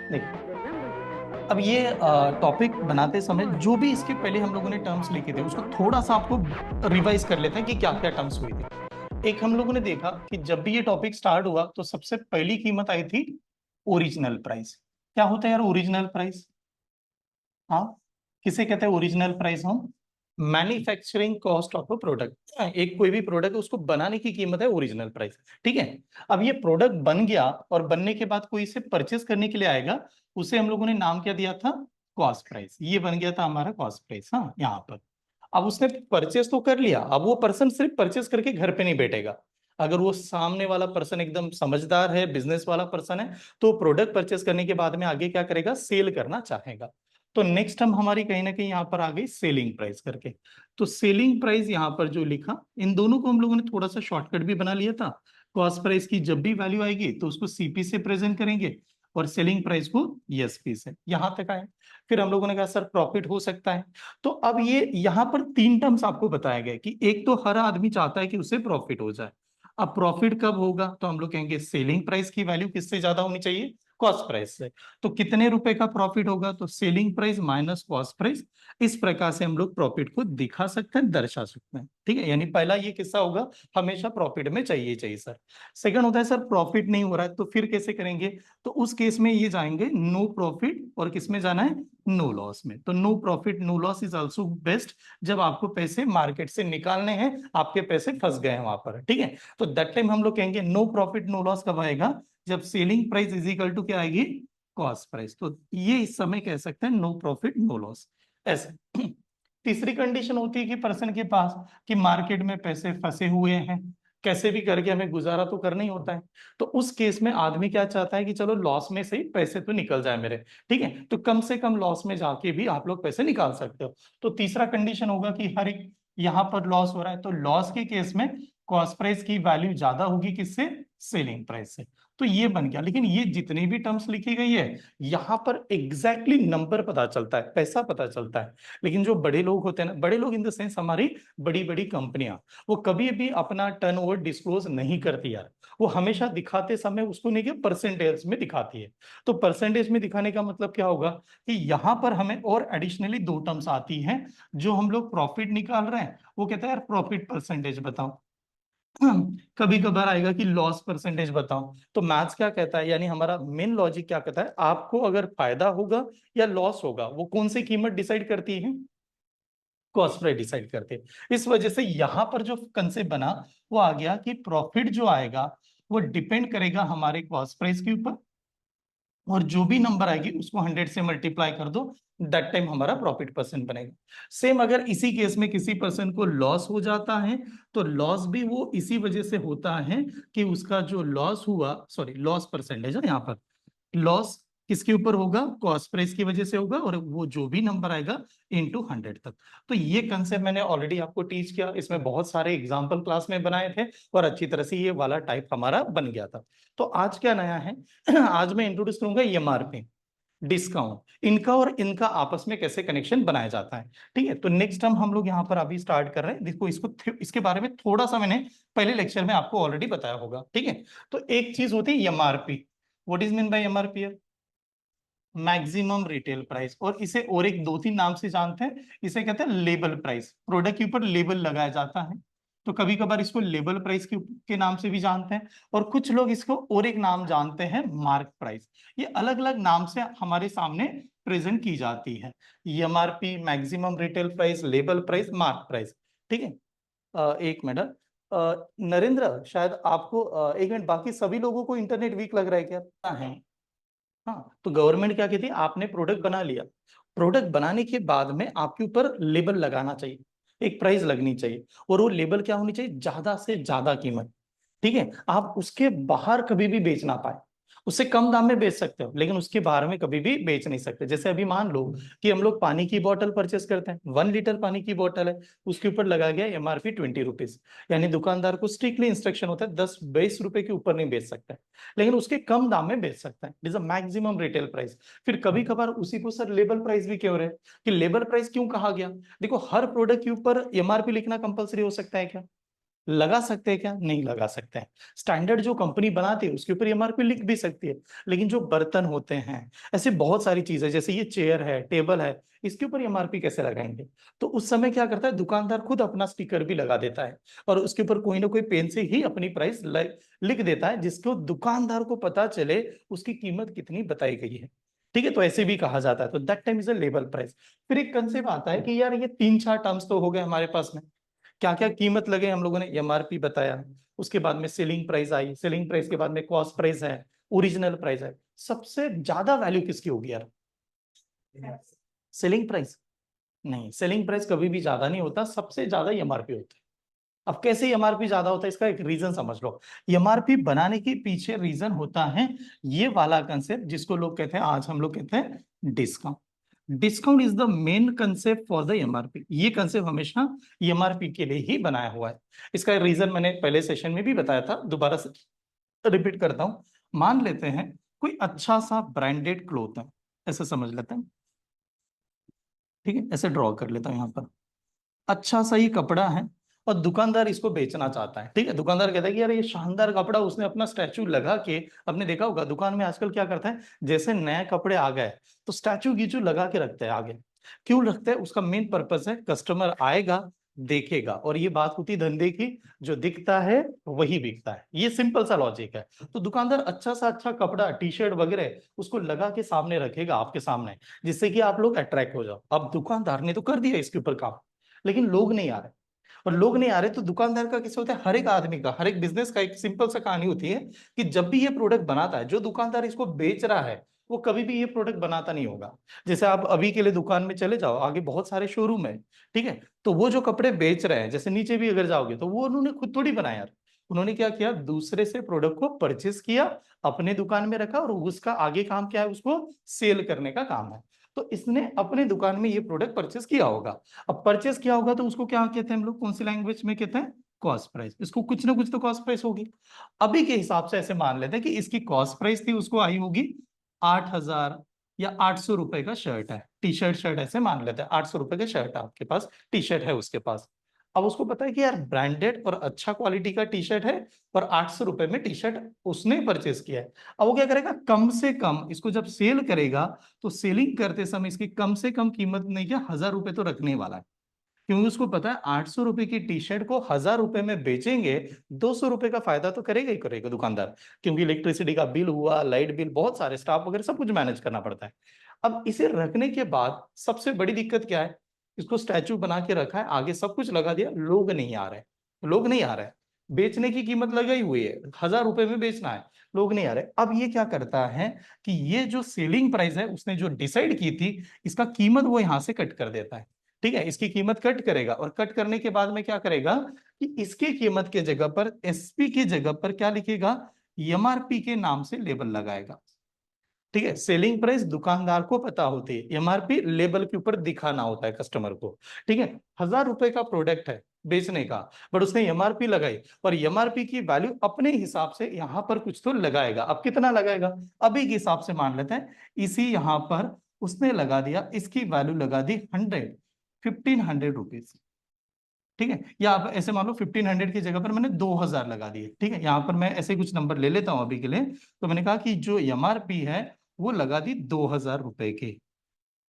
देखिए, अब ये टॉपिक बनाते समय जो भी इसके पहले हम लोगों ने टर्म्स लिखे थे उसको थोड़ा सा आपको रिवाइज कर लेते हैं कि क्या क्या टर्म्स हुई थी। एक हम लोगों ने देखा कि जब भी ये टॉपिक स्टार्ट हुआ तो सबसे पहली कीमत आई थी ओरिजिनल प्राइस। क्या होता है यार ओरिजिनल प्राइस? हाँ, किसे कहते हैं ओरिजिनल प्राइस? हम manufacturing cost of a product, एक कोई भी प्रोडक्ट है उसको बनाने की कीमत है ओरिजिनल प्राइस। ठीक है। अब ये प्रोडक्ट बन गया और बनने के बाद कोई इसे परचेस करने के लिए आएगा, उसे हम लोगों ने नाम क्या दिया था? Cost price. ये बन गया था हमारा कॉस्ट प्राइस। हाँ, यहाँ पर अब उसने परचेस तो कर लिया, अब वो पर्सन सिर्फ परचेस करके घर पे नहीं बैठेगा। अगर वो सामने वाला पर्सन एकदम समझदार है, बिजनेस वाला पर्सन है, तो प्रोडक्ट परचेस करने के बाद में आगे क्या करेगा? सेल करना चाहेगा। तो नेक्स्ट हम हमारी कहीं ना कहीं यहाँ पर आ गई सेलिंग प्राइस करके। तो सेलिंग प्राइस यहाँ पर जो लिखा, इन दोनों को हम लोगों ने थोड़ा सा शॉर्टकट भी बना लिया था। कॉस्ट प्राइस की जब भी वैल्यू आएगी तो उसको सीपी से प्रेजेंट करेंगे और सेलिंग प्राइस को एसपी से। यहां तक आए। फिर हम लोगों ने कहा सर प्रॉफिट हो सकता है। तो अब ये यहाँ पर तीन टर्म्स आपको बताया गया कि एक तो हर आदमी चाहता है कि उसे प्रॉफिट हो जाए। अब प्रॉफिट कब होगा? तो हम लोग कहेंगे सेलिंग प्राइस की वैल्यू किससे ज्यादा होनी चाहिए? कॉस्ट प्राइस से। तो कितने रुपए का प्रॉफिट होगा? तो selling price minus cost price. इस प्रकार से हम लोग प्रॉफिट को दिखा सकते हैं, दर्शा सकते हैं। ठीक है, यानी पहला ये किस्सा होगा, हमेशा प्रॉफिट में चाहिए चाहिए सर। सेकंड होता है सर प्रॉफिट नहीं हो रहा है तो फिर कैसे करेंगे? तो उस केस में ये जाएंगे नो प्रॉफिट, और किस में जाना है? नो लॉस में। तो no profit no loss is also best जब आपको पैसे मार्केट से निकालने हैं, आपके पैसे फंस गए हैं वहां पर। ठीक है, तो दैट टाइम हम लोग कहेंगे नो प्रॉफिट नो लॉस कब आएगा? जब selling price is equal to क्या आएगी? Cost price. तो ये इस समय कह सकते हैं नो प्रॉफिट नो लॉस ऐसे। तीसरी कंडीशन होती है कि पर्सन के पास कि मार्केट में पैसे फंसे हुए हैं, कैसे भी करके हमें गुजारा तो करना ही होता है। तो उस केस में आदमी क्या चाहता है कि चलो लॉस में से ही पैसे तो निकल जाए मेरे। ठीक है, तो कम से कम लॉस में जाके भी आप लोग पैसे निकाल सकते हो। तो तीसरा कंडीशन होगा कि हर एक यहां पर लॉस हो रहा है, तो लॉस के केस में कॉस्ट प्राइस की वैल्यू ज्यादा होगी किससे? सेलिंग प्राइस से। तो ये बन गया। लेकिन ये जितनी भी टर्म्स लिखी गई है यहाँ पर एग्जैक्टली exactly नंबर पता चलता है, पैसा पता चलता है। लेकिन जो बड़े लोग होते हैं ना, बड़े लोग इन द सेंस हमारी बड़ी बड़ी कंपनियां, वो कभी भी अपना टर्नओवर डिस्क्लोज नहीं करती यार। वो हमेशा दिखाते समय उसको नहीं कि परसेंटेज में दिखाती है। तो परसेंटेज में दिखाने का मतलब क्या होगा कि यहाँ पर हमें और एडिशनली दो टर्म्स आती हैं। जो हम लोग प्रॉफिट निकाल रहे हैं वो कहता है यार प्रॉफिट परसेंटेज बताओ। कभी कभार आएगा कि लॉस परसेंटेज बताओ। तो मैथ्स क्या कहता है, यानी हमारा मेन लॉजिक क्या कहता है, आपको अगर फायदा होगा या लॉस होगा वो कौन सी कीमत डिसाइड करती है? कॉस्ट प्राइस डिसाइड करते हैं। इस वजह से यहां पर जो कंसेप्ट बना वो आ गया कि प्रॉफिट जो आएगा वो डिपेंड करेगा हमारे कॉस्ट प्राइस के ऊपर, और जो भी नंबर आएगी उसको 100 से मल्टीप्लाई कर दो, दैट टाइम हमारा प्रॉफिट परसेंट बनेगा। सेम अगर इसी केस में किसी पर्सन को लॉस हो जाता है तो लॉस भी वो इसी वजह से होता है कि उसका जो लॉस हुआ, सॉरी लॉस परसेंटेज है यहाँ पर, लॉस किसके ऊपर होगा? कॉस्ट प्राइस की वजह से होगा, और वो जो भी नंबर आएगा इनटू 100 तक। तो ये कंसेप्ट मैंने ऑलरेडी आपको टीच किया, इसमें बहुत सारे एग्जांपल क्लास में बनाए थे और अच्छी तरह से ये वाला टाइप हमारा बन गया था। तो आज क्या नया है? आज मैं इंट्रोड्यूस करूंगा एमआरपी, डिस्काउंट, इनका और इनका आपस में कैसे कनेक्शन बनाया जाता है। ठीक है, तो नेक्स्ट हम लोग यहाँ पर अभी स्टार्ट कर रहे हैं। देखो इसको इसके बारे में थोड़ा सा मैंने पहले लेक्चर में आपको ऑलरेडी बताया होगा। ठीक है, तो एक चीज होती है MRP. What is mean by MRP? Maximum retail price, और इसे और एक दो तीन नाम से जानते हैं। इसे कहते हैं लेबल प्राइस, प्रोडक्ट के ऊपर लेबल लगाया जाता है। तो कभी कभार इसको लेबल प्राइस के नाम से भी जानते हैं, और कुछ लोग इसको और एक नाम जानते हैं मार्क प्राइस। ये अलग अलग नाम से हमारे सामने प्रेजेंट की जाती है। MRP, maximum retail price, label price, mark price. ठीक है। एक मिनट। नरेंद्र शायद आपको एक मिनट, बाकी सभी लोगों को इंटरनेट वीक लग रहा है क्या? है। हाँ, तो गवर्नमेंट क्या कहती है, आपने प्रोडक्ट बना लिया, प्रोडक्ट बनाने के बाद में आपके ऊपर लेबल लगाना चाहिए, एक प्राइस लगनी चाहिए, और वो लेबल क्या होनी चाहिए? ज्यादा से ज्यादा कीमत। ठीक है, आप उसके बाहर कभी भी बेच ना पाए। उससे कम दाम में बेच सकते हो लेकिन उसके बाहर में कभी भी बेच नहीं सकते। जैसे अभी मान लो कि हम लोग पानी की बोतल परचेस करते हैं, 1 लीटर पानी की बोतल है, उसके ऊपर लगा गया एमआरपी 20 रुपीज। यानी दुकानदार को स्ट्रिक्टली इंस्ट्रक्शन होता है 10-20 रुपए के ऊपर नहीं बेच सकता है, लेकिन उसके कम दाम में बेच सकता है। Is a maximum retail price. फिर कभी कभार उसी को सर लेबल प्राइस भी क्यों रहे, कि लेबल प्राइस क्यों कहा गया? देखो हर प्रोडक्ट के ऊपर एमआरपी लिखना कंपलसरी हो सकता है क्या? लगा सकते हैं क्या? नहीं लगा सकते हैं। स्टैंडर्ड जो कंपनी बनाती है उसके ऊपर एमआरपी लिख भी सकती है, लेकिन जो बर्तन होते हैं, ऐसे बहुत सारी चीजें, जैसे ये चेयर है, टेबल है, इसके ऊपर एमआरपी कैसे लगाएंगे? तो उस समय क्या करता है, दुकानदार खुद अपना स्टिकर भी लगा देता है और उसके ऊपर कोई ना कोई पेन से ही अपनी प्राइस लिख देता है, जिसको दुकानदार को पता चले उसकी कीमत कितनी बताई गई है। ठीक है, तो ऐसे भी कहा जाता है, तो that time is a label price. फिर एक कंसेप्ट आता है कि यार ये तीन चार टर्म्स तो हो गए हमारे पास में, क्या क्या कीमत लगे हम लोगों ने एमआरपी बताया, उसके बाद में selling price I, selling price के बाद में कॉस्ट प्राइस है, ओरिजिनल प्राइस है। सबसे ज्यादा वैल्यू किसकी होगी यार? Selling price? नहीं, सेलिंग प्राइस कभी भी ज्यादा नहीं होता, सबसे ज्यादा एमआरपी होता है। अब कैसे एमआरपी ज्यादा होता है, इसका एक रीजन समझ लो। एमआरपी बनाने के पीछे रीजन होता है ये वाला कंसेप्ट, जिसको लोग कहते हैं, आज हम लोग कहते हैं discount. Discount is the main concept for the MRP. ये कंसेप्ट हमेशा एमआरपी के लिए ही बनाया हुआ है। इसका रीजन मैंने पहले सेशन में भी बताया था, दोबारा से रिपीट करता हूं। मान लेते हैं कोई अच्छा सा ब्रांडेड क्लोथ है, ऐसे समझ लेते हैं, ठीक है, ऐसे ड्रॉ कर लेता हूं यहाँ पर। अच्छा सा ही कपड़ा है और दुकानदार इसको बेचना चाहता है। ठीक है, दुकानदार कहता है कि यार ये शानदार कपड़ा, उसने अपना स्टैचू लगा के, आपने देखा होगा दुकान में आजकल क्या करता है, जैसे नए कपड़े आ गए तो स्टैचू गिचू लगा के रखते हैं आगे। क्यों रखते हैं? उसका मेन पर्पस है कस्टमर आएगा, देखेगा, और ये बात होती धंधे की, जो दिखता है वही बिकता है। ये सिंपल सा लॉजिक है। तो दुकानदार अच्छा सा अच्छा कपड़ा, टी शर्ट वगैरह उसको लगा के सामने रखेगा आपके सामने, जिससे कि आप लोग अट्रैक्ट हो जाओ। अब दुकानदार ने तो कर दिया इसके ऊपर काम, लेकिन लोग नहीं आ रहे। और लोग नहीं आ रहे तो दुकानदार का कैसे होता है, हर एक आदमी का, हर एक बिजनेस का एक सिंपल सा कहानी होती है कि जब भी ये प्रोडक्ट बनाता है, जो दुकानदार इसको बेच रहा है वो कभी भी ये प्रोडक्ट बनाता नहीं होगा। जैसे आप अभी के लिए दुकान में चले जाओ, आगे बहुत सारे शोरूम है, ठीक है, तो वो जो कपड़े बेच रहे हैं, जैसे नीचे भी अगर जाओगे तो वो उन्होंने खुद थोड़ी बनाया। उन्होंने क्या किया, दूसरे से प्रोडक्ट को परचेस किया, अपने दुकान में रखा, और उसका आगे काम क्या है, उसको सेल करने का काम है। तो इसने अपने दुकान में ये प्रोडक्ट परचेस किया होगा। अब परचेस किया होगा तो उसको क्या कहते हैं हम लोग, कौन सी लैंग्वेज में कहते हैं, कॉस्ट प्राइस। इसको कुछ ना कुछ तो कॉस्ट प्राइस होगी। अभी के हिसाब से ऐसे मान लेते हैं कि इसकी कॉस्ट प्राइस थी, उसको आई होगी 8,000 या 800 रुपए का शर्ट है, टी शर्ट, शर्ट ऐसे मान लेते हैं, 800 रुपए का शर्ट है आपके पास, टी शर्ट है उसके पास। अब उसको पता है कि यार ब्रांडेड और अच्छा क्वालिटी का टी शर्ट है, और 800 रुपए में टी शर्ट उसने परचेस किया है। अब वो क्या करेगा, कम से कम इसको जब सेल करेगा, तो सेलिंग करते समय इसकी कम से कम कीमत नहीं, क्या 1,000 रुपए तो रखने वाला है। क्योंकि उसको पता है 800 रुपए की टी शर्ट को 1,000 रुपए में बेचेंगे, 200 रुपए का फायदा तो करेगा ही करेगा दुकानदार, क्योंकि इलेक्ट्रिसिटी का बिल हुआ, लाइट बिल, बहुत सारे स्टाफ वगैरह सब कुछ मैनेज करना पड़ता है। अब इसे रखने के बाद सबसे बड़ी दिक्कत क्या है, इसको स्टैचू बना के रखा है, आगे सब कुछ लगा दिया, लोग नहीं आ रहे, लोग नहीं आ रहे, बेचने की कीमत लगाई हुई है, 1,000 रुपए में बेचना है, लोग नहीं आ रहे। अब ये क्या करता है कि ये जो सेलिंग प्राइस है उसने जो डिसाइड की थी, इसका कीमत वो यहां से कट कर देता है। ठीक है, इसकी कीमत कट करेगा, और कट करने के बाद में क्या करेगा कि इसकी कीमत के जगह पर, एसपी की जगह पर क्या लिखेगा, एमआरपी के नाम से लेबल लगाएगा। ठीक है, सेलिंग प्राइस दुकानदार को पता होती है, एमआरपी लेबल के ऊपर दिखाना होता है कस्टमर को। ठीक है, 1,000 रुपए का प्रोडक्ट है बेचने का, बट उसने एमआरपी लगाई, और एमआरपी की वैल्यू अपने हिसाब से यहां पर कुछ तो लगाएगा। अब कितना लगाएगा, अभी के हिसाब से मान लेते हैं, इसी यहां पर उसने लगा दिया, इसकी वैल्यू लगा दी 1,500 रुपीज। ठीक है, या आप ऐसे मान लो 1,500 की जगह पर मैंने 2,000 लगा दिए। ठीक है, यहाँ पर मैं ऐसे कुछ नंबर ले लेता हूँ अभी के लिए। तो मैंने कहा कि जो एमआरपी है वो लगा दी 2,000 रुपए की।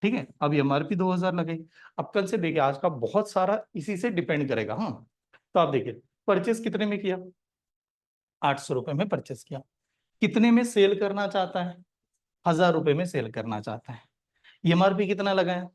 ठीक है, अब एमआरपी 2,000 लगाई। अब कल से देखिए, आज का बहुत सारा इसी से डिपेंड करेगा। हाँ, तो आप देखिए, परचेस कितने में किया, 800 रुपए में परचेस किया, कितने में सेल करना चाहता है, 1,000 रुपए में सेल करना चाहता है, एमआरपी कितना लगाया,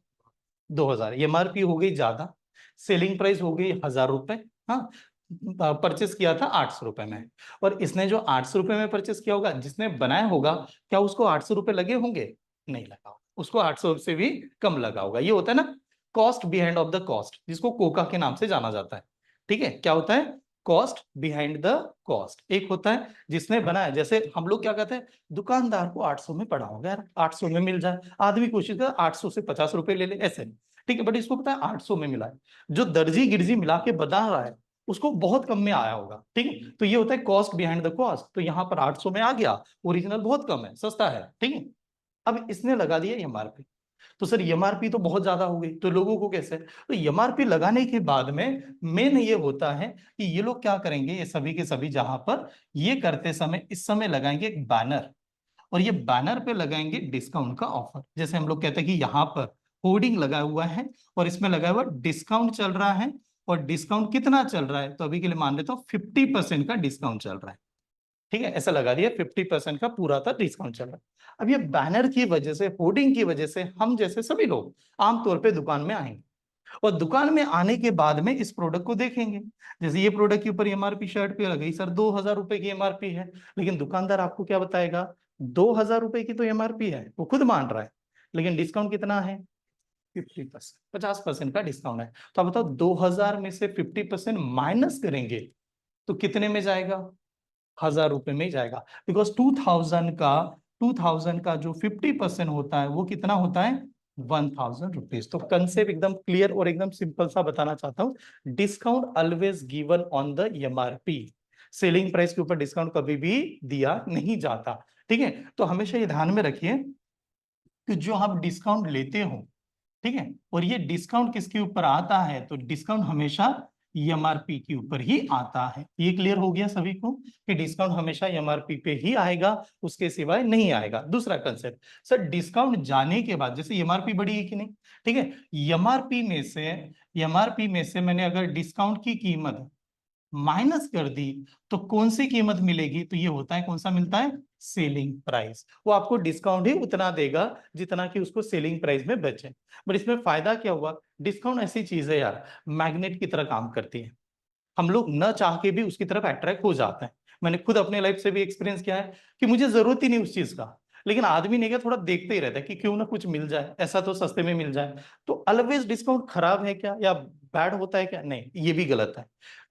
2,000। एमआरपी हो गई ज्यादा, सेलिंग प्राइस हो गई 1,000 रुपए। हाँ, परचेस किया था 800 रुपए में, और इसने जो 800 रुपए में परचेस किया होगा, जिसने बनाया होगा, क्या उसको 800 रुपए लगे होंगे? नहीं लगा होगा, उसको 800 से भी कम लगा होगा। ये होता है ना cost behind of the cost, जिसको कोका के नाम से जाना जाता है। ठीक है, क्या होता है, कॉस्ट बिहाइंड द कॉस्ट। एक होता है जिसने बनाया, जैसे हम लोग क्या कहते हैं, दुकानदार को 800 में पड़ा होगा यार, 800 में मिल जाए, आदमी कोशिश कर 800 से 50 रुपए ले ले ऐसे। ठीक है, बट इसको पता है 800 में मिला है। जो दर्जी गिरजी मिला के बता रहा है उसको बहुत कम में आया होगा। ठीक है, तो ये होता है कॉस्ट बिहाइंड द कॉस्ट। तो यहाँ पर 800 में आ गया, ओरिजिनल बहुत कम है, सस्ता है। ठीक है, अब इसने लगा दिया एमआरपी। तो सर एमआरपी तो बहुत ज्यादा हो गई, तो लोगों को कैसे? तो एमआरपी लगाने के बाद में मेन ये होता है कि ये लोग क्या करेंगे, ये सभी के सभी जहां पर ये करते समय इस समय लगाएंगे एक बैनर, और ये बैनर पे लगाएंगे डिस्काउंट का ऑफर। जैसे हम लोग कहते हैं कि यहाँ पर होर्डिंग लगा हुआ है और इसमें लगा हुआ डिस्काउंट चल रहा है, और डिस्काउंट कितना चल रहा है, तो अभी के लिए मान लेता हूँ 50% का डिस्काउंट चल रहा है। ठीक है, ऐसा लगा दिया 50% का पूरा था डिस्काउंट चल रहा है। अब ये बैनर की वजह से, होर्डिंग की वजह से हम जैसे सभी लोग आमतौर पे दुकान में आएंगे, और दुकान में आने के बाद में इस प्रोडक्ट को देखेंगे। जैसे ये प्रोडक्ट के ऊपर एमआरपी शर्ट पे लगी सर 2000 रुपए की एमआरपी है, लेकिन दुकानदार आपको क्या बताएगा, 2000 रुपए की तो एमआरपी है, वो खुद मान रहा है, लेकिन डिस्काउंट कितना है, 50%, 50% का डिस्काउंट है। तो आप बताओ 2000 में से 50% माइनस करेंगे तो कितने में जाएगा, 1000 रुपए में ही जाएगा। बिकॉज 2000 का जो 50% होता है वो कितना होता है, 1000 रुपीज। तो कंसेप्ट एकदम क्लियर और एकदम सिंपल सा बताना चाहता हूं, discount always given on the MRP. Selling price के ऊपर डिस्काउंट कभी भी दिया नहीं जाता। ठीक है, तो हमेशा ये ध्यान में रखिए कि जो आप डिस्काउंट लेते हो, ठीक है, और ये डिस्काउंट किसके ऊपर आता है, तो डिस्काउंट हमेशा एमआरपी के ऊपर ही आता है। ये क्लियर हो गया सभी को कि डिस्काउंट हमेशा एमआरपी पे ही आएगा, उसके सिवाय नहीं आएगा। दूसरा कंसेप्ट, सर डिस्काउंट जाने के बाद जैसे एमआरपी बढ़ी है कि नहीं, ठीक है, एमआरपी में से मैंने अगर डिस्काउंट की कीमत माइनस कर दी तो कौन सी कीमत मिलेगी, तो ये होता है कौन सा मिलता है, सेलिंग प्राइस। वो आपको डिस्काउंट ही उतना देगा जितना कि उसको सेलिंग प्राइस में बेचे। बट इसमें फायदा क्या हुआ, डिस्काउंट ऐसी चीज है यार, मैग्नेट की तरह काम करती है, हम लोग न चाह के भी उसकी तरफ अट्रैक्ट हो जाते हैं। मैंने खुद अपने लाइफ से भी एक्सपीरियंस किया है कि मुझे जरूरत ही नहीं उस चीज का, लेकिन आदमी नहीं क्या थोड़ा देखते ही रहता है कि क्यों ना कुछ मिल जाए, ऐसा तो सस्ते में मिल जाए। तो ऑलवेज डिस्काउंट खराब है क्या या बैड होता है क्या, नहीं, ये भी गलत है।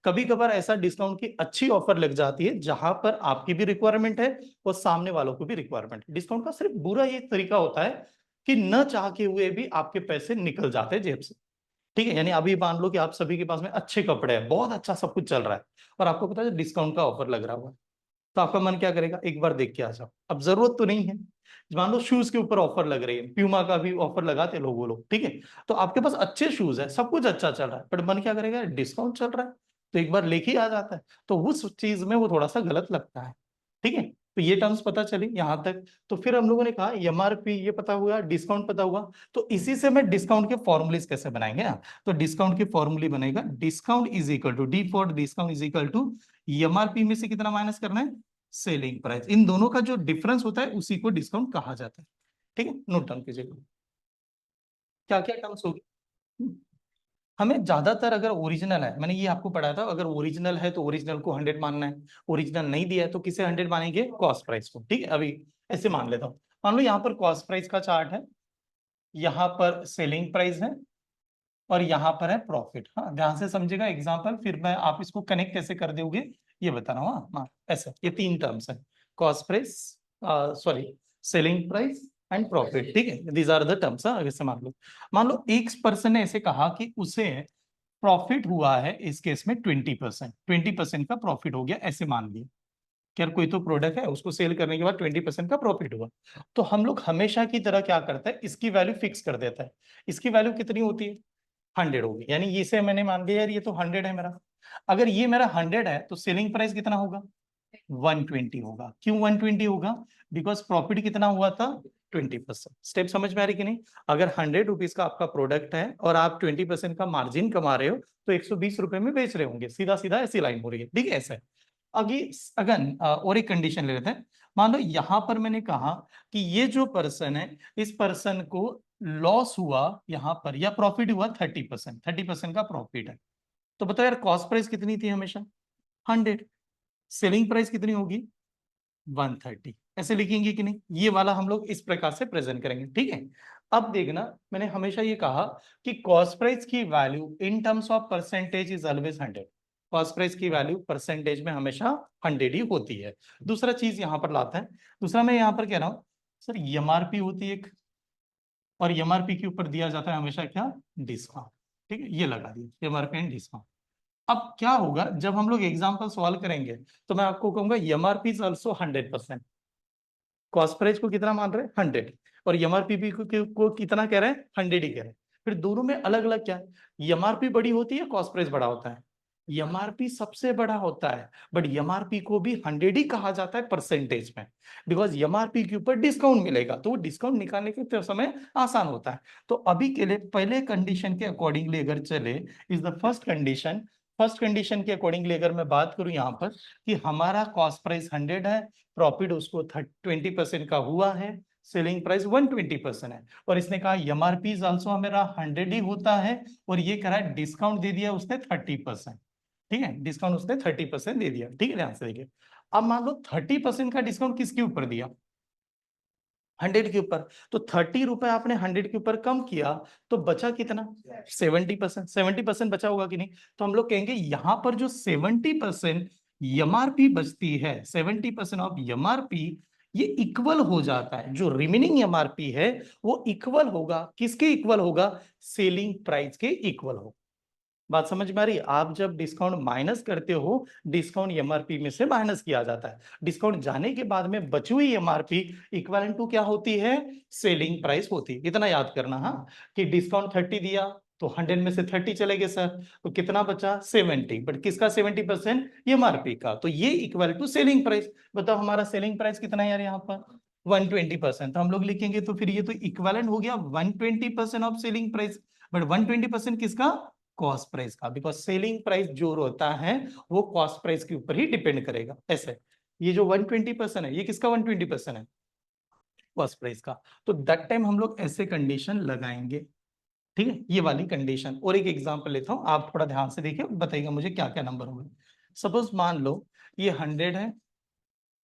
कभी कभार ऐसा डिस्काउंट की अच्छी ऑफर लग जाती है जहां पर आपकी भी रिक्वायरमेंट है और सामने वालों को भी रिक्वायरमेंट है। डिस्काउंट का सिर्फ बुरा ये तरीका होता है कि न चाह के हुए भी आपके पैसे निकल जाते हैं जेब से। ठीक है, यानी अभी मान लो कि आप सभी के पास में अच्छे कपड़े हैं, बहुत अच्छा सब कुछ चल रहा है, और आपको पता है डिस्काउंट का ऑफर लग रहा हुआ है, तो आपका मन क्या करेगा, एक बार देख के आ जाओ। अब जरूरत तो नहीं है, मान लो शूज के ऊपर ऑफर लग रही है, प्यूमा का भी ऑफर लगाते लोग वो लोग, ठीक है, तो आपके पास अच्छे शूज है, सब कुछ अच्छा चल रहा है, बट मन क्या करेगा, डिस्काउंट चल रहा है, तो एक बार लेके आ जाता है। तो उस चीज में वो थोड़ा सा गलत लगता है। ठीक है, तो ये टर्म्स पता चली यहां तक। तो फिर हम लोगों ने कहा एमआरपी ये पता हुआ, डिस्काउंट पता हुआ, तो इसी से मैं डिस्काउंट के फॉर्मुलेस कैसे बनाएंगे ना, तो डिस्काउंट की फॉर्मूले बनेगा, discount is equal to D for discount is equal to MRP में से कितना माइनस करना है, सेलिंग प्राइस। इन दोनों का जो डिफरेंस होता है उसी को डिस्काउंट कहा जाता है। ठीक है, नोट डाउन कीजिएगा क्या क्या टर्म्स होगी। हमें ज्यादातर अगर ओरिजिनल है, मैंने ये आपको पढ़ाया था, अगर ओरिजिनल है तो ओरिजिनल को 100 मानना है, ओरिजिनल नहीं दिया है तो किसे 100 मानेंगे, कॉस्ट प्राइस को। ठीक है, अभी ऐसे मान लेता हूँ, मान लो यहाँ पर कॉस्ट प्राइस का चार्ट है, यहाँ पर सेलिंग प्राइस है, और यहाँ पर है प्रॉफिट। हाँ, ध्यान से समझेगा एग्जाम्पल, फिर मैं आप इसको कनेक्ट कैसे कर दोगे ये बता रहा हूँ। हाँ, ऐसे ये तीन टर्म्स है, cost price, sorry, selling price and profit. ठीक है, दीज आर द टर्म्स। ऐसे मान लो एक पर्सन ने ऐसे कहा कि उसे प्रॉफिट हुआ है इस केस में 20%, 20% का प्रॉफिट हो गया, ऐसे मान लिया कि यार कोई तो प्रोडक्ट है उसको सेल करने के बाद 20% का प्रॉफिट हुआ। तो हम लोग हमेशा की तरह क्या करते हैं, इसकी वैल्यू फिक्स कर देता है। इसकी वैल्यू कितनी होती है, 100 होगी, यानी इसे मैंने मान लिया यार ये तो 100 है मेरा। अगर ये मेरा 100 है तो सेलिंग प्राइस कितना होगा, 120 होगा। क्यों 120 होगा, बिकॉज प्रॉफिट कितना हुआ था, 20%। स्टेप समझ में आ रही कि नहीं, अगर 100 रुपीज का आपका प्रोडक्ट है और आप 20% का मार्जिन कमा रहे हो तो 120 रुपए में बेच रहे होंगे, सीधा सीधा ऐसी लाइन हो रही है। ठीक है, ऐसा है। अभी अगन और एक कंडीशन ले लेते हैं, मान लो यहां पर मैंने कहा कि ये जो पर्सन है इस पर्सन को लॉस हुआ यहां पर या प्रॉफिट हुआ 30%, 30% का प्रॉफिट है। तो बताओ यार कॉस्ट प्राइस कितनी थी हमेशा, 100, सेलिंग प्राइस कितनी होगी, 130। ऐसे लिखेंगे कि नहीं, ये वाला हम लोग इस प्रकार से प्रेजेंट करेंगे। ठीक है, अब देखना, मैंने हमेशा ये कहा कि कॉस्ट प्राइस की value in terms of percentage is always 100। Cost price की वैल्यू परसेंटेज में हमेशा 100 ही होती है। दूसरा चीज यहां पर लाते हैं, दूसरा मैं यहां पर कह रहा हूं सर एमआरपी होती है एक, और एमआरपी के ऊपर दिया जाता है हमेशा क्या, डिस्काउंट। ठीक है, ये लगा दिया एमआरपी एंड डिस्काउंट। अब क्या होगा जब हम लोग एग्जाम्पल सॉल्व करेंगे, तो मैं आपको कहूंगा MRP is also 100%, cost price को कितना मान रहे हैं, 100, और एमआरपी को कितना कह रहे हैं, 100 ही कह रहे हैं। फिर दोनों में अलग अलग क्या है, एमआरपी बड़ी होती है, कॉस्ट प्राइस बड़ा होता है। एमआरपी सबसे बड़ा होता है, बट एमआरपी को भी 100 ही कहा जाता है परसेंटेज में, बिकॉज एमआरपी के ऊपर डिस्काउंट मिलेगा, तो वो डिस्काउंट निकालने के समय आसान होता है। तो अभी के लिए पहले कंडीशन के अकॉर्डिंगली अगर चले, इज द फर्स्ट कंडीशन के अकॉर्डिंगली अगर मैं बात करूं यहाँ पर कि हमारा कॉस्ट प्राइस 100 है, प्रॉफिट उसको 20% का हुआ है, सेलिंग प्राइस 120% है, और इसने कहा एमआरपी आल्सो हमारा 100 ही होता है, और ये कह रहा है डिस्काउंट दे दिया उसने 30%। ठीक है, डिस्काउंट उसने 30% दे दिया। ठीक है, ध्यान से देखिए, अब मान लो 30% का डिस्काउंट किसके ऊपर दिया, 100 के ऊपर। तो 30 रुपए आपने 100 के ऊपर कम किया, तो बचा कितना, 70%। 70% बचा होगा कि नहीं, तो हम लोग कहेंगे यहां पर जो 70% एमआरपी बचती है, 70% ऑफ एमआरपी, ये इक्वल हो जाता है, जो रिमेनिंग एमआरपी है वो इक्वल होगा, किसके इक्वल होगा, सेलिंग प्राइस के इक्वल होगा। बात समझ में आ रही है, आप जब डिस्काउंट माइनस करते हो, डिस्काउंट एमआरपी में से माइनस किया जाता है, डिस्काउंट जाने के बाद में बची हुई एमआरपी इक्विवेलेंट टू क्या होती है, सेलिंग प्राइस होती है। इतना याद करना, हाँ, कि डिस्काउंट 30 दिया तो 100 में से 30 चले गए सर, तो कितना बचा, 70, बट किसका 70%, एमआरपी का, तो ये इक्वल टू सेलिंग प्राइस। बताओ हमारा सेलिंग प्राइस कितना है यार यहाँ पर, 120%। तो हम लोग लिखेंगे तो फिर ये तो इक्विवेलेंट हो गया 120% ऑफ सेलिंग प्राइस, बट 120% किसका, कॉस्ट प्राइस का, बिकॉज सेलिंग प्राइस जो होता है वो कॉस्ट प्राइस के ऊपर ही डिपेंड करेगा। ऐसे ये जो 120% है, ये किसका 120% है, कॉस्ट प्राइस का। तो दैट टाइम हम लोग ऐसे कंडीशन लगाएंगे। ठीक है, ये वाली कंडीशन। और एक एग्जांपल लेता हूं, आप थोड़ा ध्यान से देखिए, बताइएगा मुझे क्या क्या नंबर होंगे। सपोज मान लो ये 100 है,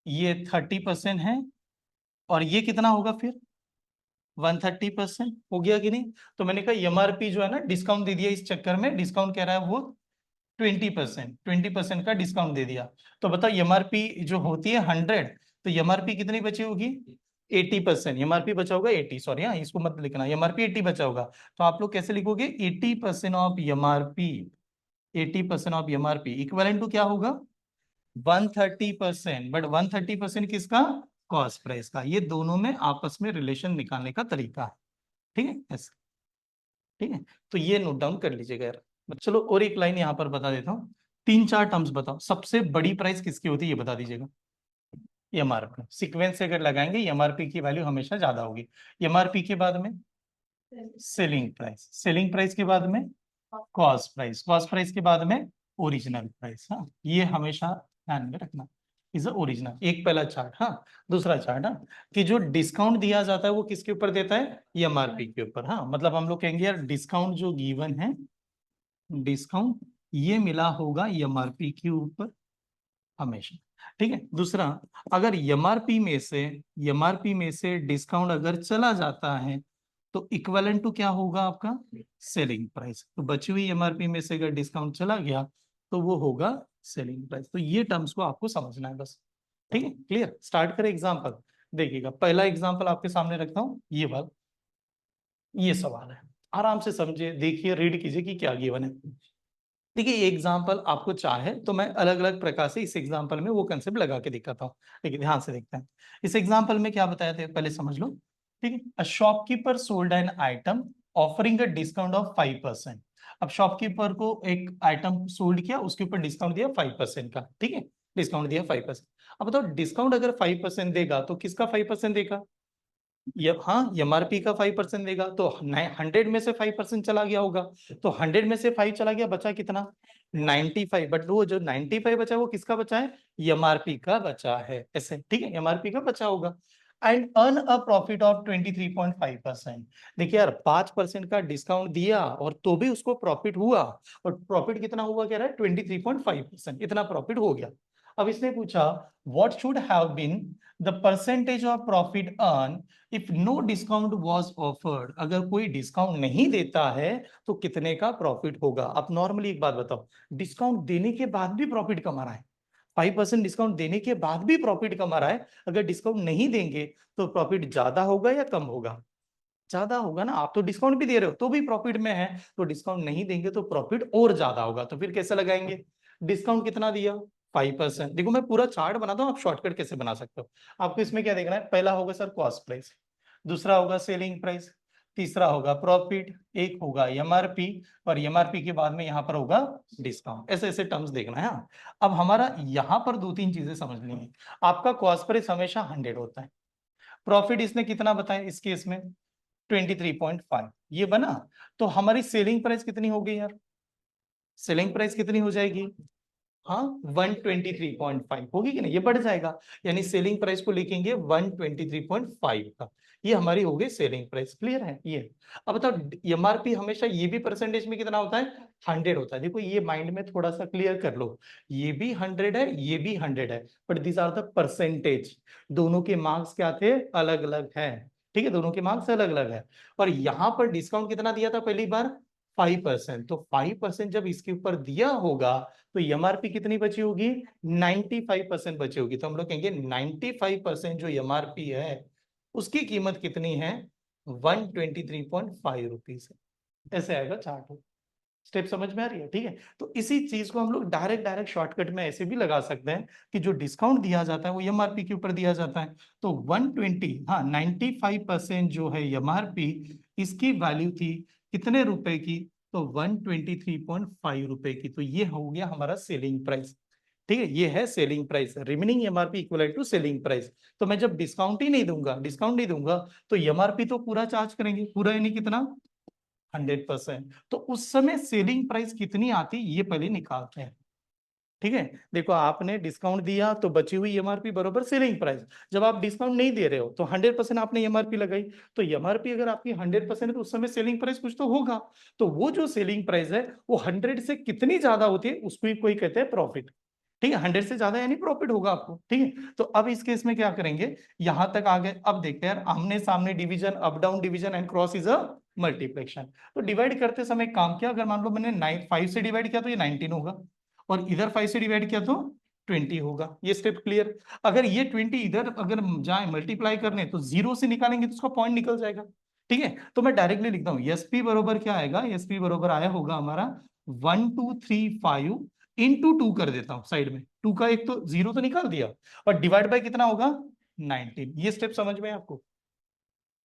ये 30% है, और ये कितना होगा फिर, 130% हो गया कि नहीं। तो मैंने कहा एमआरपी जो है ना, डिस्काउंट दे दिया, इस चक्कर में डिस्काउंट कह रहा है वो 20% का डिस्काउंट दे दिया। तो बताओ एमआरपी जो होती है 100, तो एमआरपी कितनी बची होगी, 80%। एमआरपी बचा होगा 80, सॉरी हाँ, इसको मत लिखना, एमआरपी 80 बचा होगा। तो आप लोग कैसे लिखोगे, 80% of MRP, 80% of MRP equivalent to क्या होगा, 130%। बट 130% किसका, कॉस्ट प्राइस का। ये दोनों में आपस में रिलेशन निकालने का तरीका है। ठीक है, ऐसे। ठीक है, तो ये नोट डाउन कर लीजिएगा यार। चलो और एक लाइन यहाँ पर बता देता हूँ, 3-4 टर्म्स बताओ, सबसे बड़ी प्राइस किसकी होती है ये बता दीजिएगा। एमआरपी सीक्वेंस से अगर लगाएंगे, एमआरपी की वैल्यू हमेशा ज्यादा होगी। एमआरपी के बाद में सेलिंग प्राइस, सेलिंग प्राइस के बाद में कॉस्ट प्राइस, कॉस्ट प्राइस के बाद में ओरिजिनल प्राइस। हाँ, ये हमेशा ध्यान में रखना, इज ओरिजिनल। एक पहला चार्ट, हाँ, दूसरा चार्ट, हाँ, कि जो डिस्काउंट दिया जाता है वो किसके ऊपर देता है, एमआरपी के ऊपर। हाँ, मतलब हम लोग कहेंगे यार डिस्काउंट जो गिवन है, डिस्काउंट ये मिला होगा एमआरपी के ऊपर हमेशा। ठीक है, दूसरा, अगर एमआरपी में से डिस्काउंट अगर चला जाता है, तो इक्विवेलेंट टू क्या होगा आपका, सेलिंग प्राइस। तो बची हुई एमआरपी में से अगर डिस्काउंट चला गया, तो वो होगा सेलिंग प्राइस। तो ये टर्म्स को आपको समझना है बस। ठीक है, क्लियर। स्टार्ट करें एग्जाम्पल। देखिएगा, पहला एग्जाम्पल आपके सामने रखता हूं, ये बात, ये सवाल है, आराम से समझिए, देखिए, रीड कीजिए कि क्या गिवन है। देखिए, ये एग्जाम्पल आपको चाहे तो मैं अलग अलग प्रकार से इस एग्जाम्पल में वो कंसेप्ट लगा के दिखाता हूँ। देखिए, ध्यान से देखते हैं, इस एग्जाम्पल में क्या बताया था पहले समझ लो। ठीक है, a shopkeeper sold an item offering a discount of 5%। अब शॉपकीपर को एक आइटम सोल्ड किया, उसके ऊपर डिस्काउंट दिया 5% का। ठीक है, डिस्काउंट दिया 5%। अब बताओ, डिस्काउंट अगर 5% देगा तो किसका 5% देगा, ये, हाँ, एमआरपी का 5% देगा, तो 100 में से 5% चला गया होगा, तो 100 में से 5 चला गया, बचा कितना, 95। बट वो जो 95 बचा वो किसका बचा है, एमआरपी का बचा है। ऐसे, ठीक है, एमआरपी का बचा होगा। And earn a profit of 23.5%। देखिए यार, 5% का डिस्काउंट दिया और तो भी उसको प्रॉफिट हुआ, और प्रॉफिट कितना हुआ, कह रहा है 23.5%, इतना प्रॉफिट हो गया। अब इसने पूछा, what should have been the percentage of profit earn if no discount was offered. अगर कोई डिस्काउंट नहीं देता है तो कितने का प्रॉफिट होगा। अब नॉर्मली एक बात बताओ, डिस्काउंट देने के बाद भी प्रॉफिट कमा रहा है, 5% डिस्काउंट देने के बाद भी प्रॉफिट कमा रहा है, अगर डिस्काउंट नहीं देंगे तो प्रॉफिट ज्यादा होगा या कम होगा, ज्यादा होगा ना। आप तो डिस्काउंट भी दे रहे हो तो भी प्रॉफिट में है, तो डिस्काउंट नहीं देंगे तो प्रॉफिट और ज्यादा होगा। तो फिर कैसे लगाएंगे, डिस्काउंट कितना दिया, 5%। देखो, मैं पूरा चार्ट बनाता हूँ, आप शॉर्टकट कैसे बना सकते हो। आपको इसमें क्या देखना है, पहला होगा सर कॉस्ट प्राइस, दूसरा होगा सेलिंग प्राइस, तीसरा होगा प्रॉफिट, एक होगा एमआरपी, और एमआरपी के बाद में यहाँ पर होगा डिस्काउंट। ऐसे ऐसे टर्म्स देखना है। अब हमारा यहाँ पर दो तीन चीजें समझनी है। आपका कॉस्ट प्राइस हमेशा 100 होता है, प्रॉफिट इसने कितना बताया इस केस में 23.5 ये बना, तो हमारी सेलिंग प्राइस कितनी हो गई यार, सेलिंग प्राइस कितनी हो जाएगी, हाँ 123.5 होगी कि नहीं, ये बढ़ जाएगा, यानी सेलिंग प्राइस को लिखेंगे 123.5 का, ये हमारी हो गई सेलिंग प्राइस। क्लियर है ये। अब बताओ एमआरपी हमेशा ये भी परसेंटेज में कितना होता है, 100 होता है। देखो ये माइंड में थोड़ा सा क्लियर कर लो, ये भी 100 है, ये भी 100 है, but this are the percentage, दोनों के मार्क्स क्या थे, अलग अलग है। ठीक है, दोनों के मार्क्स अलग अलग है। और यहाँ पर डिस्काउंट कितना दिया था पहली बार, 5%। तो 5% जब इसके ऊपर दिया होगा तो एमआरपी कितनी बची होगी, 95% बची होगी। तो हम लोग कहेंगे 95% जो एमआरपी है उसकी कीमत कितनी है, 123.5 रुपीज है। ऐसे आएगा चार्ट। स्टेप समझ में आ रही है, ठीक है। तो इसी चीज को हम लोग डायरेक्ट डायरेक्ट शॉर्टकट में ऐसे भी लगा सकते हैं कि जो डिस्काउंट दिया जाता है वो एमआरपी के ऊपर दिया जाता है। तो 120, हाँ 95% जो है एमआरपी, इसकी वैल्यू थी कितने रुपए की, तो 123.5 रुपए की। तो ये हो गया हमारा सेलिंग प्राइस। ठीक है, ये है selling price, remaining MRP equal to selling price. तो मैं जब डिस्काउंट ही नहीं दूंगा, डिस्काउंट नहीं दूंगा, तो एमआरपी तो पूरा चार्ज करेंगे, पूरा यानी कितना, 100%। तो उस समय सेलिंग प्राइस कितनी आती ये पहले निकालते हैं। ठीक है, देखो आपने डिस्काउंट दिया तो बची हुई एमआरपी बरोबर सेलिंग प्राइस। जब आप डिस्काउंट नहीं दे रहे हो तो 100% आपने एमआरपी लगाई, तो एमआरपी अगर आपकी 100% है तो उस समय सेलिंग प्राइस कुछ तो होगा। तो वो जो सेलिंग प्राइस है वो 100 से कितनी ज्यादा होती है उसको ही कोई कहते हैं प्रॉफिट। ठीक है, 100 से ज्यादा यानी प्रॉफिट होगा आपको। ठीक है, तो अब इस केस में क्या करेंगे, यहां तक आ गए। अब देखते हैं यार, आमने सामने division, up down division and cross is a multiplication. तो डिवाइड करते समय काम किया, अगर मान लो मैंने 5 से डिवाइड किया तो ये 19 होगा, और इधर 5 से डिवाइड किया तो 20 होगा। ये स्टेप क्लियर। अगर ये 20 इधर अगर जाए मल्टीप्लाई करने तो 0 से निकालेंगे तो उसका पॉइंट निकल जाएगा। ठीक है, तो मैं डायरेक्टली लिखता हूँ एसपी बरोबर क्या आएगा, एसपी बरोबर आया होगा हमारा 1235 इंटू 2 कर देता हूं साइड में, 2 का एक तो 0 तो निकाल दिया, और डिवाइड बाय कितना होगा 19। ये स्टेप समझ में है आपको।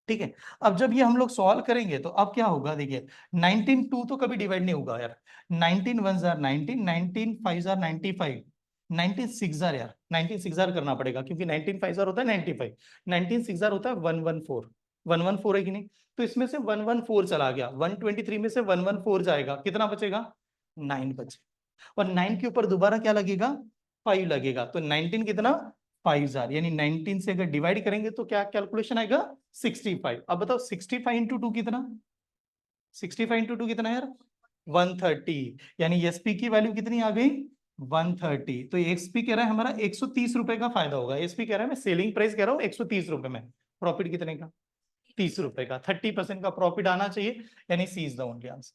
ठीक है, अब जब ये हम लोग सॉल्व करेंगे तो अब क्या होगा, देखिए 19 2 तो कभी डिवाइड नहीं होगा यार, 19 1 जार 19, 19 5 जार 95, 19 6 जार यार, 19 6 जार करना पड़ेगा क्योंकि 19 5 जार होता है 95, 19 6 जार होता है 114, 114 है कि नहीं। तो इसमें से 114 चला गया, 123 में से 114 जाएगा, कितना बचेगा 9 बचे, और 9 के ऊपर दोबारा क्या लगेगा 5 लगेगा, तो 19 कितना 5 जार, यानी 19 से अगर डिवाइड करेंगे तो क्या कैलकुलेशन आएगा 65। अब बताओ 65 इंटू 2 कितना, 65 इंटू 2 कितना यार 130, यानी एसपी की वैल्यू कितनी आ गई 130। तो एसपी कह रहा है हमारा 130 रुपए का फायदा होगा, एसपी कह रहा है मैं सेलिंग प्राइस कह रहा हूँ 130 रुपए में, प्रॉफिट कितने का 30 रुपए का, 30% का प्रॉफिट आना चाहिए, यानी सी इज द ओनली आंसर।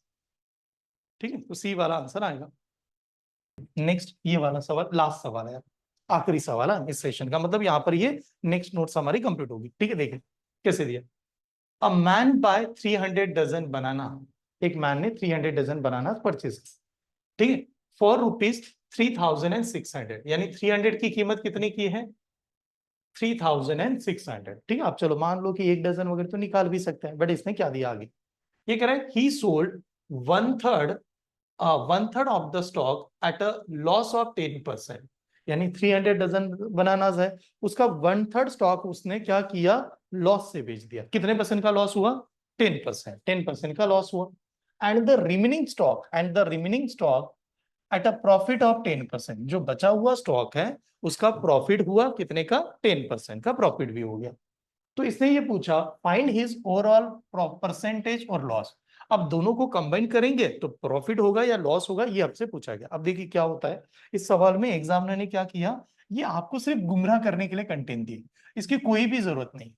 ठीक है, तो सी वाला आंसर आएगा। नेक्स्ट ये वाला सवाल लास्ट सवाल है, आखिरी सवाल है इस सेशन का, मतलब यहाँ पर ये नेक्स्ट नोट्स हमारी कंप्लीट होगी। ठीक है, देखिए कैसे दिया, अ मैन बाय 300 डजन बनाना, एक मैन ने 300 डजन बनाना परचेज, ठीक है, फॉर रुपीज 3600, यानी 300 की कीमत कितनी की है 3600। ठीक है, आप चलो मान लो कि एक डजन वगैरह तो निकाल भी सकते हैं, बट इसने क्या दिया आगे, ये कह रहा है ही sold one third of the stock at a loss of 10%, यानी 300 डजन बनाना है, उसका 1/3 स्टॉक उसने क्या किया लॉस से बेच दिया, कितने परसेंट का लॉस हुआ 10%, 10% का लॉस हुआ, and the remaining stock at a profit of 10%, जो बचा हुआ स्टॉक है उसका प्रॉफिट हुआ कितने का 10% का प्रॉफिट भी हो गया। तो इसने ये पूछा फाइंड हिज ओवरऑल परसेंटेज और लॉस। अब दोनों को कंबाइन करेंगे तो प्रॉफिट होगा या लॉस होगा, ये आपसे पूछा गया। अब देखिए क्या होता है इस सवाल में, एग्जामिनर ने क्या किया, ये आपको सिर्फ गुमराह करने के लिए कंटेंट दिए, इसकी कोई भी जरूरत नहीं,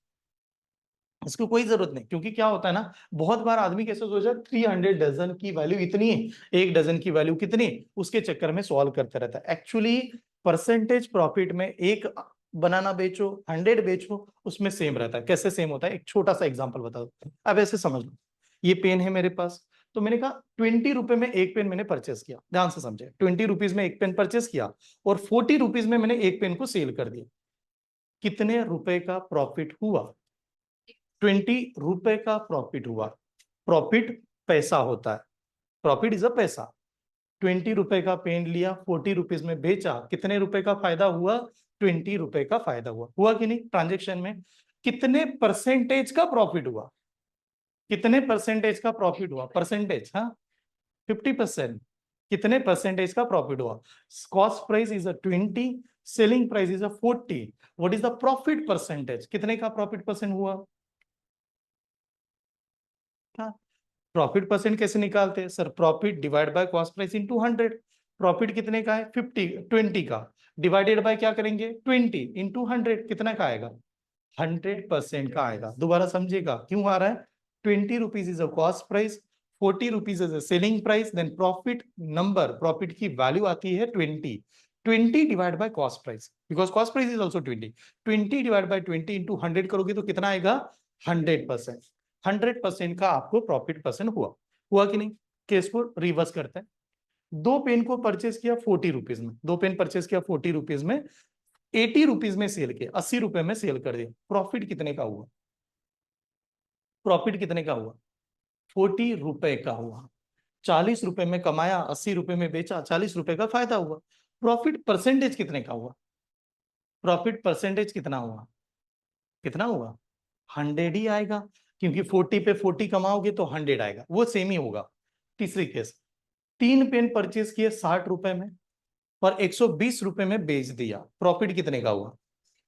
इसको कोई जरूरत नहीं, क्योंकि क्या होता है ना, बहुत बार आदमी कैसे सोचा 300 डजन की वैल्यू इतनी है, एक डजन की वैल्यू कितनी, उसके चक्कर में सॉल्व करता रहता है। एक्चुअली परसेंटेज प्रॉफिट में एक बनाना बेचो 100 बेचो उसमें सेम रहता है। कैसे सेम होता है, एक छोटा सा एग्जांपल बता दो। अब ऐसे समझ लो, ये पेन है मेरे पास, तो मैंने कहा 20 रुपए में एक पेन मैंने परचेस किया, ध्यान से समझे, 20 रुपीज में एक पेन परचेस किया और 40 रुपीज में मैंने एक पेन को सेल कर दिया, कितने रुपए का प्रॉफिट हुआ 20 रुपए का प्रॉफिट हुआ। प्रॉफिट पैसा होता है, प्रॉफिट इज अ पैसा। 20 रुपए का पेन लिया, 40 रुपीज में बेचा, कितने रुपए का फायदा हुआ? 20 रुपए का फायदा हुआ कि नहीं? ट्रांजेक्शन में कितने परसेंटेज का प्रॉफिट हुआ? कितने परसेंटेज का प्रॉफिट हुआ? परसेंटेज, हाँ, 50%। कितने परसेंटेज का प्रॉफिट हुआ? Cost price is 20, selling price is 40। What is the profit percentage? कितने का प्रॉफिट परसेंट हुआ? क्या प्रॉफिट परसेंट कैसे निकालते हैं sir? Profit divide by cost price into 100। Profit कितने का है? 20 का डिवाइडेड बाय क्या करेंगे? 20 इंटू 100, कितना का आएगा? 100% का आएगा। दोबारा समझिएगा क्यों आ रहा है। 20 rupees is a cost price, 40 rupees is a selling price, then profit number, profit की वैल्यू आती है 20 divide by cost price, because cost price is also 20 divide by 20 into 100 करोगे तो कितना आएगा? 100%। 100% का आपको प्रॉफिट परसेंट हुआ कि नहीं? केस को रिवर्स करते हैं। दो पेन को परचेस किया 40 रुपीज में, दो पेन परचेस किया 40 रुपीज में, 80 रुपीज में सेल किया, 80 रुपए में सेल कर दिया। प्रॉफिट कितने का हुआ? प्रॉफिट कितने का हुआ? 40 रुपए का हुआ। 40 रुपए में कमाया, 80 रुपए में बेचा, 40 रुपए का फायदा हुआ। प्रॉफिट परसेंटेज कितने का हुआ? प्रॉफिट परसेंटेज कितना हुआ? कितना हुआ? 100 ही आएगा, क्योंकि 40 पे 40 कमाओगे तो 100 आएगा, वो सेम ही होगा। तीसरी केस, तीन पेन परचेज किए 60 रुपए में और 120 रुपए में बेच दिया। प्रॉफिट कितने का हुआ?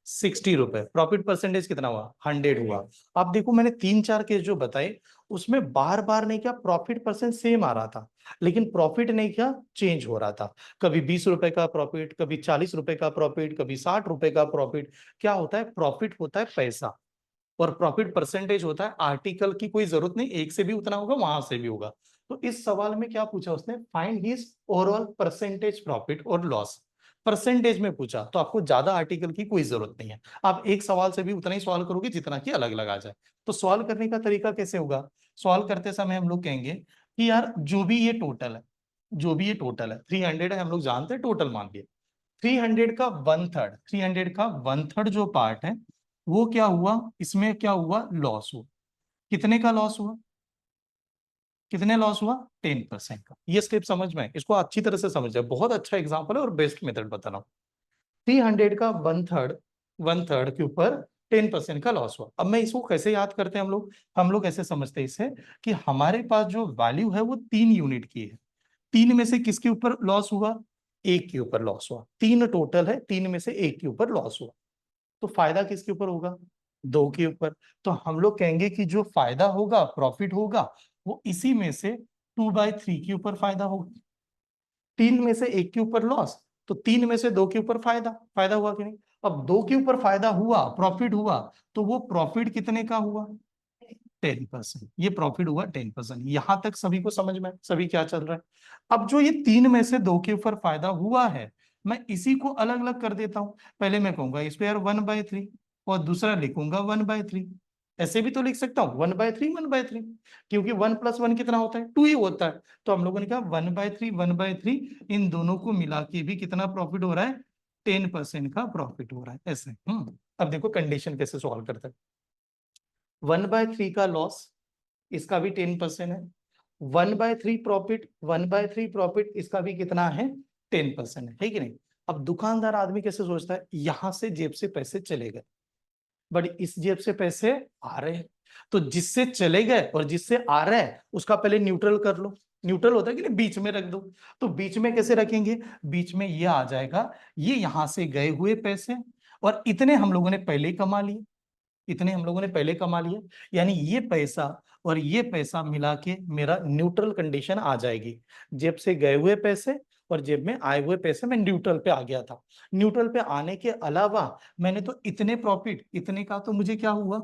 60 रुपए। प्रॉफिट परसेंटेज कितना हुआ? 100 हुआ। आप देखो मैंने 3-4 केस जो बताए उसमें बार बार नहीं क्या प्रॉफिट परसेंट सेम आ रहा था, लेकिन प्रॉफिट नहीं क्या चेंज हो रहा था। कभी 20 रुपए का प्रॉफिट, कभी 40 रुपए का प्रॉफिट, कभी 60 रुपए का प्रॉफिट। क्या होता है? प्रॉफिट होता है पैसा, और प्रॉफिट परसेंटेज होता है आर्टिकल की कोई जरूरत नहीं, एक से भी उतना होगा, वहां से भी होगा। तो इस सवाल में क्या पूछा उसने? Find his overall percentage profit और लॉस। परसेंटेज में पूछा तो आपको ज्यादा आर्टिकल की कोई जरूरत नहीं है, आप एक सवाल से भी उतना ही सवाल करोगे जितना कि अलग अलग आ जाए। तो सवाल करने का तरीका कैसे होगा? सवाल करते समय हम लोग कहेंगे कि यार जो भी ये टोटल है, जो भी ये टोटल है 300 है, हम लोग जानते हैं टोटल मान लिया। 300 का 1/3, 300 का 1/3 जो पार्ट है वो क्या हुआ? इसमें क्या हुआ? लॉस हुआ। कितने का लॉस हुआ? कितने लॉस हुआ? 10% का। ये स्टेप समझ में, इसको अच्छी तरह से समझ जाए, बहुत अच्छा एग्जांपल है और बेस्ट मेथड बता रहा हूँ। 300 का 1/3, 1/3 के ऊपर 10% का लॉस हुआ। अब मैं इसको कैसे याद करते हैं हम लोग ऐसे समझते हैं इसे कि हमारे पास जो वैल्यू है वो 3 यूनिट की है। तीन में से किसके ऊपर लॉस हुआ? एक के ऊपर लॉस हुआ। तीन टोटल है, तीन में से एक के ऊपर लॉस हुआ, तो फायदा किसके ऊपर होगा? दो के ऊपर। तो हम लोग कहेंगे कि जो फायदा होगा, प्रॉफिट होगा, वो इसी में से 2/3 के ऊपर फायदा होगा। तीन में से एक के ऊपर लॉस, तो तीन में से दो के ऊपर फायदा। फायदा हुआ कि नहीं? अब दो के ऊपर फायदा हुआ, प्रॉफिट हुआ, तो वो प्रॉफिट कितने का हुआ? 10%। ये प्रॉफिट हुआ 10%। यहां तक सभी को समझ में, सभी क्या चल रहा है? अब जो ये तीन में से दो के ऊपर फायदा हुआ है, मैं इसी को अलग अलग कर देता हूं। पहले मैं कहूंगा इस पे यार 1/3, और दूसरा लिखूंगा 1/3। ऐसे भी तो लिख सकता हूँ 1/3, 1/3, क्योंकि 1+1 कितना होता है? 2 ही होता है। तो हम लोगों ने कहा 1/3, 1/3, इन दोनों को मिला के भी कितना प्रॉफिट हो रहा है? 10% का प्रॉफिट हो रहा है। ऐसे अब देखो कंडीशन कैसे सॉल्व करते हैं। 1/3 का लॉस, इसका भी 10% है। 1/3 प्रॉफिट, 1/3 प्रॉफिट, इसका भी कितना है? 10% है कि नहीं? अब दुकानदार आदमी कैसे सोचता है? यहां से जेब से पैसे चले गए, बट इस जेब से पैसे आ रहे हैं, तो जिससे चले गए और जिससे आ रहे हैं उसका पहले न्यूट्रल कर लो। न्यूट्रल होता है कि नहीं, बीच में रख दो। तो बीच में कैसे रखेंगे? बीच में ये आ जाएगा, ये यहां से गए हुए पैसे, और इतने हम लोगों ने पहले ही कमा लिए, इतने हम लोगों ने पहले कमा लिए, यानी ये पैसा और ये पैसा मिला के मेरा न्यूट्रल कंडीशन आ जाएगी। जेब से गए हुए पैसे और जेब में आए हुए पैसे, मैं न्यूट्रल पे आ गया था। न्यूट्रल पे आने के अलावा मैंने तो इतने प्रॉफिट, इतने का तो मुझे क्या हुआ?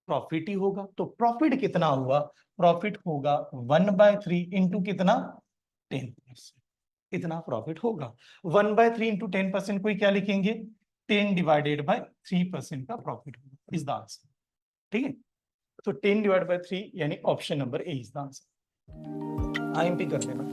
प्रॉफिट ही होगा। तो प्रॉफिट कितना हुआ? प्रॉफिट होगा 1/3 इंटू कितना? 10%। इतना प्रॉफिट होगा। 1/3 इंटू 10% को क्या लिखेंगे? 10/3 का प्रॉफिट होगा, इज द आंसर। ठीक है, तो 10/3 यानी option number A is the answer. IMP कर देना।